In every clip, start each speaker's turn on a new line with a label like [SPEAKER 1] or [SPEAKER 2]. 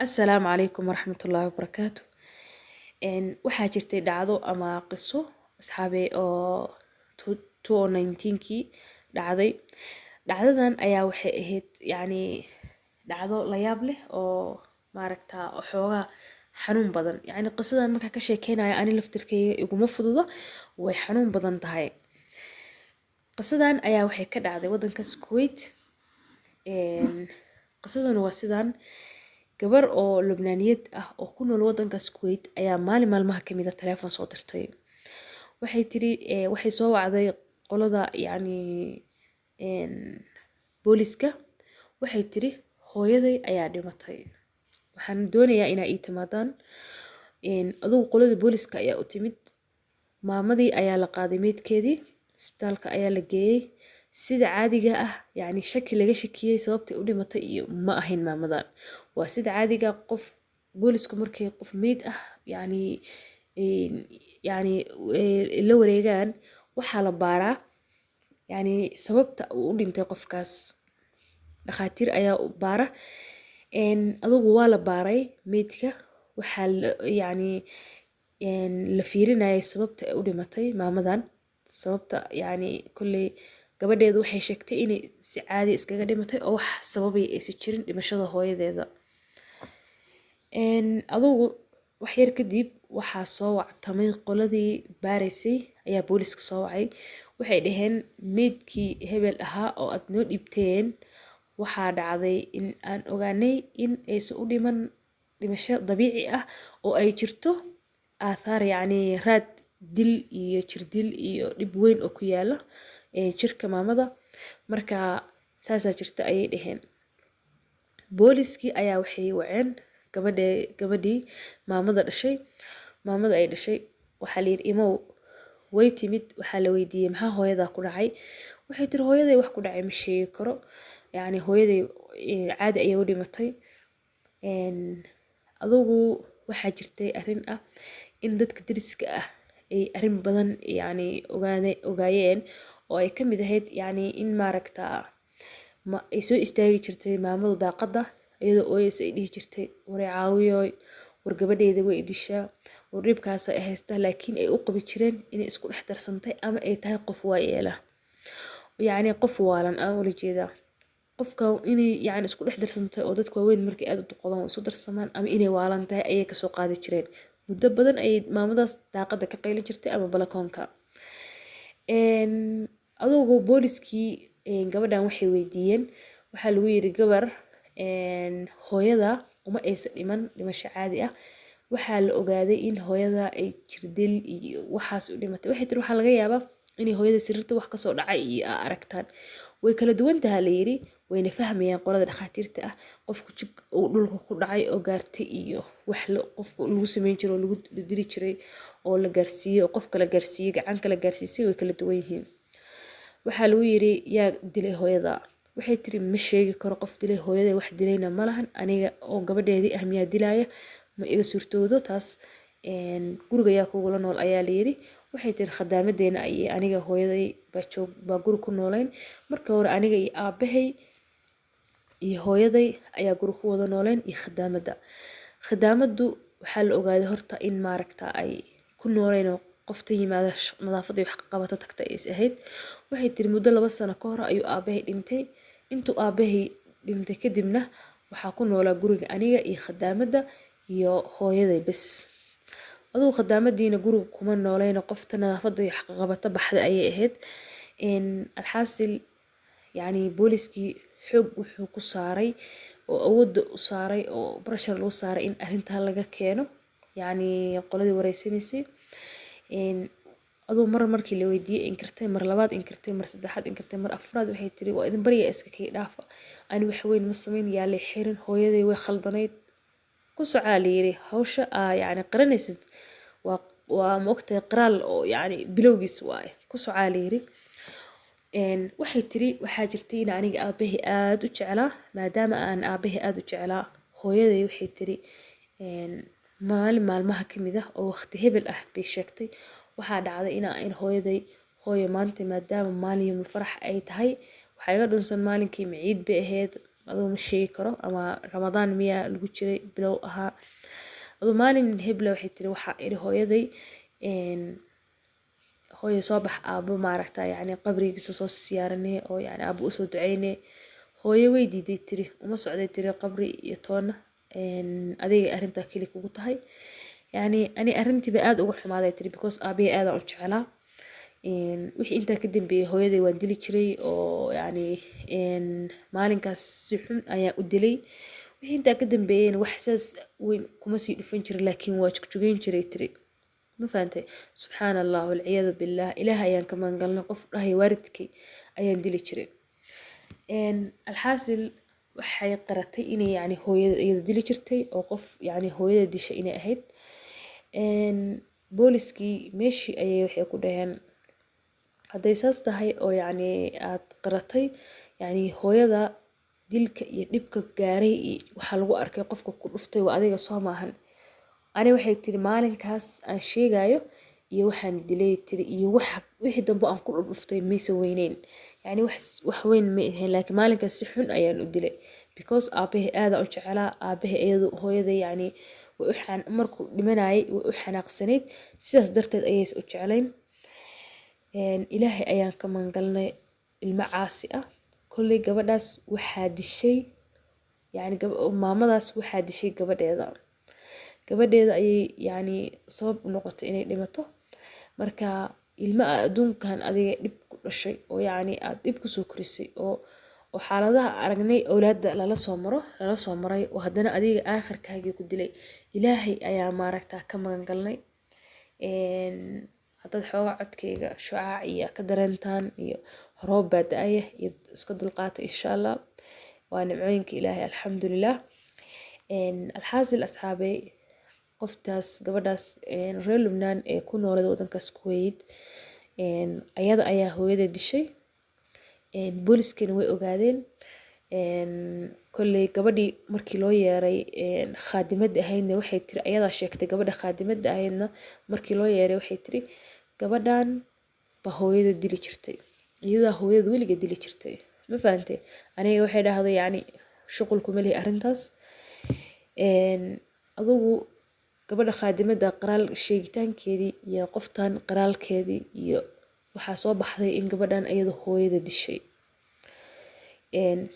[SPEAKER 1] السلام عليكم ورحمة الله وبركاته. waxaa jirtay dhacdo ama qiso asxaabey oo 2019kii dhacday. Dhacdadan ayaa waxay ahayd dhacdo la yaab leh oo maaragtaa xoogaa xanuun badan. Qisadan markaa ka sheekeynayo ani laftirkeyga iguma fududa, way xanuun badan tahay. Qisadan ayaa waxay ka dhacday waddankaas Kuwait. Qisadan waa sidaan: gabar oo Lubnaaniyad ah oo ku nool waddankaas Kuwait ayaa maalin maalmaha ka mid ah telefoon soo dirtay. Waxay tiri waxay soo wacday qolada booliska. Waxay tiri hooyaday ayaa dhimatay, waxaan doonayaa inaa ii timaadaan. Adugu qolada booliska ayaa u timid. Maamadii ayaa la qaaday meydkeedii, isbitaalka ayaa la geeyey. Sida caadiga ah shaki laga shakiyay sababtay u dhimatay iyo ma ahayn maamadan. Waa sida caadiga qof boolisku markay qof meyd ah la wareegaan waxaa la baaraa sababta uu u dhintay qofkaas. Dhakhaatiir ayaa u baara. Adugu waa la baaray meydka, waxaa la fiirinayay sababta ay u dhimatay maamadan. Sababta kolley gabadheedu waxay sheegtay inay si caadi iskaga dhimatay oo wax sababay aysan jirin dhimashada hooyadeeda. Adugu wax yar kadib waxaa soo wactamay qoladii baaraysay ayaa booliska soo wacay. Waxay dhaheen meydkii hebel ahaa oo aad noo dhibteen waxaa dhacday in aan ogaanay in aysan u dhiman dhimasho dabiici ah oo ay jirto aathaar raad dil iyo jir dil iyo dhib weyn oo ku yaala jirka maamada. Markaa saasaa jirta ayay dhaheen. Booliskii ayaa waxay waceen gabadhii maamada dhashay. Maamada ay dhashay waxaa la yiri imow. Way timid. Waxaa la weydiiyey maxaa hooyadaa ku dhacay. Waxay tiri hooyaday wax ku dhacay ma sheegi karo. Hooyaday caadi ayay u dhimatay. Adugu waxaa jirtay arrin ah in dadka deriska ah ay arrin badan ogaayeen oo ay ka mid ahayd in maaragtaa ay soo istaagi jirtay maamadu daaqadda iyadoo ooyaysa ay dhihi jirtay war caawiyoy, war gabadheeda way dishaa, war dhibkaas ay haystaa. Laakiin ay u qabi jireen inay isku dhex darsantay ama ay tahay qof waayeela, qof waalan aan ula jeedaa. Qofka inay isku dhex darsantay oo dadka waaweyn markay aad u duqodaan way isu darsamaan ama inay waalan tahay ayay kasoo qaadi jireen. Muddo badan ayay maamadaas daaqadda ka qayli jirtay ama balakoonka. Adugu booliskii gabadhan waxay weydiiyeen. Waxaa lagu yiri gabar hooyada uma aysan dhiman dhimasho caadi ah. Waxaa la ogaaday in hooyada ay jir dil iyo waxaas u dhimatay. Waxay tiri waxaa laga yaabaa inay hooyada sariirta wax kasoo dhacay iyo aragtaan. Way kala duwan tahay la yiri, wayna fahmayaan qolada dhakhaatiirta ah qofku jib uu dhulka ku dhacay oo gaartay iyo wax qofku lagu sameyn jiray oo lagu dili jiray oo la gaarsiiyay oo qofka la gaarsiiyay gacan kala gaarsiisay way kala duwan yihiin. Waxaa lagu yiri yaa dilay hooyada. Waxay tiri ma sheegi karo qof dilay hooyaday, wax dilayna ma lahan. Aniga oo gabadheedii ah miyaa dilaaya, ma iga suurtoodo taas. Guriga yaa kugula nool ayaa la yiri. Waxay tiri khadaamaddeena ayay aniga hooyaday baa guri ku noolayn. Marka hore aniga iyo aabahay iyo hooyaday ayaa guri ku wada noolayn iyo khadaamadda. Khadaamaddu waxaa la ogaaday horta in maaragtaa ay ku noolayn oo qofta yimaada nadaafadda wax ka qabata tagta ay ahayd. Waxay tiri muddo 2 sano ka hor ayuu aabahay dhintay. Intuu aabahay dhintay kadibna waxaa ku noolaa guriga aniga iyo khadaamadda iyo hooyaday bas. Adugu khadaamadiina guriga kuma noolayna qofta nadaafadda wax ka qabata baxda ayay ahayd. Alxaasil booliskii xoog wuxuu ku saaray oo awoodda u saaray oo pressure lagu saaray in arrintan laga keeno qoladii wareysanaysay. Adugu markii la weydiiyey inkirtay, mar labaad inkirtay, mar saddexaad inkirtay, mar afraad waxay tiri waa idin bariya iska kay dhaafa. Ani wax weyn ma sameyn, yaa la xirin, hooyaday way khaldanayd. Ku socaa la yiri hawsha qaranaysid waa ma ogtahay qiraal oo bilowgiis waaye. Ku socaa la yiri. Waxay tiri waxaa jirtay in aniga aabahay aad u jeclaa. Maadaama aan aabahay aad u jeclaa, hooyaday waxay tiri maalin maalmaha ka mid ah oo waqti hebel ah bay sheegtay. Waxaa dhacday in hooyaday hooyo maanta maadaama maalin yawmi farax ay tahay waxaa iga dhunsan maalinkii ciid bay ahayd adoo ma sheegi karo ama ramadaan miyaa lagu jiray bilow ahaa adoo maalin hebla waxay tiri waxaa iri hooyaday hooyo soo bax aabo maaragtaa yacni qabrigiisa soo siyaaranay oo yacni aabo usoo ducaynay hooyo way diiday tiri uma socday tiri qabri iyo toona adiga arrintaa keli kugu tahay يعني أنا أرنتي بقاد أروح معاذ تري because أبي هذا أرجعله وح أنت كدم به هو يدي وندلي شري أو يعني إن مالين كاس سحن أيا أدلي وح أنت كدم بين وحساس وين كمسي فنشر لكن واجك تجين شري تري ما فهمتي سبحان الله والعياذ بالله إله أيان كمان قالنا قف هاي واردك أيان دلي شري إن الحاصل waxay qaratay inay yani hooyada iyada dili jirtay oo qof yani hooyada dishay inay ahayd booliskii meeshii ayay waxay ku dhaheen hadday saas tahay oo yani aad qaratay yani hooyada dilka iyo dhibka gaaray waxaa lagu arkay qofka ku dhuftay waa adiga soo maahan ani waxay tiri maalinkaas aan sheegayo iyo waxaan dilay tiri iyo wixii dambe aan ku dhuftay maysa weyneyn يعني wax weyn ma ahayn laakiin maalinkaas si xun ayaan u dilay because aabahay aad u jeclaa aabahay iyadu hooyada yani way u markuu dhimanayay way u xanaaqsaneyd sidaas darteed ayay u jeclayn ilaahay ayaan ka mangalnay ilma caasi ah kullay gabadhaas waxaa dishay yani maamadaas waxaa dishay gabadheeda ayay yani sabab u noqotay inay dhimato marka ilma adduunkan adiga dhib ku dhashay oo yani aad dhib ku soo korisay oo xaaladaha aragnay awlaadda lala soo maray oo haddana adiga aakhirkaagii ku dilay ilaahay ayaa maaragtaa ka magan galnay haddaad xooga codkayga shucaac iyo ka dareentaan iyo roob baa da-aya iyo iska dulqaata insha allah waa nimcooyinka ilaahay alxamdulilah alxaasil asxaabey qoftaas gabadhaas reer Lubnaan ee ku noolada wadankaas Kuwait ayada ayaa hooyada dishay booliskana way ogaadeen kolley gabadhii markii loo yeeray khaadimadda ahaydna waxay tiri ayadaa sheegtay gabadha khaadimadda ahaydna markii loo yeeray waxay tiri gabadhan ba hooyada dili jirtay iyadaa hooyada weliga dili jirtay ma fahantay aniga waxay dhahday yani shuqul kuma lihi arrintaas adugu gabadha khaadimadda qaraal sheegitaankeedii iyo qoftan qaraalkeedii iyo waxaa soo baxday in gabadhan iyada hooyada dishay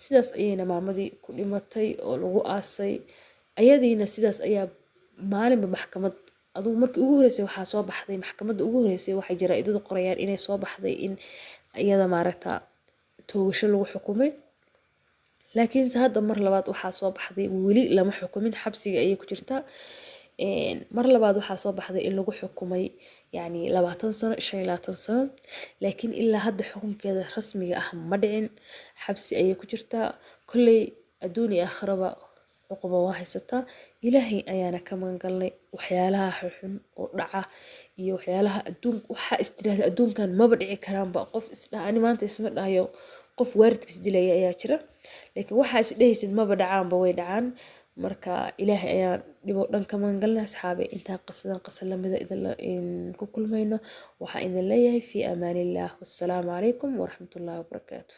[SPEAKER 1] sidaas ayayna maamadii ku dhimatay oo lagu aasay ayadiina sidaas ayaa maalinba maxkamad adugu markii ugu horeysay waxaa soo baxday maxkamadda ugu horeysay waxay jaraa'idadu qorayaan inay soo baxday in iyada maaragta toogasho lagu xukumay laakiinse hadda mar labaad waxaa soo baxday weli lama xukumin xabsiga ayay ku jirtaa mar labaad waxaa soo baxday in lagu xukumay yani 20 sano 25 sano laakiin ilaa hadda xukunkeeda rasmiga ah ma dhicin xabsi ayay ku jirtaa kulley adduun iyo aakhiraba cuquba waa haysataa ilaahay ayaana ka magangalnay waxyaalaha xun oo dhaca iyo waxyaalaha waxa istiraahda adduunkan maba dhici karaanba qof isdhaha ani maanta isma dhahayo qof waaridkiis dilaya ayaa jira laakiin waxaa is dhahaysid maba dhacaanba way dhacaan marka ilaahay ayaan dhibo dhan ka magangalnay asxaabe intaa qasad lamida idin ku kulmayno waxaa idin leeyahay fi amaanillah wassalaamu calaykum waraxmatullaahi wabarakaatuh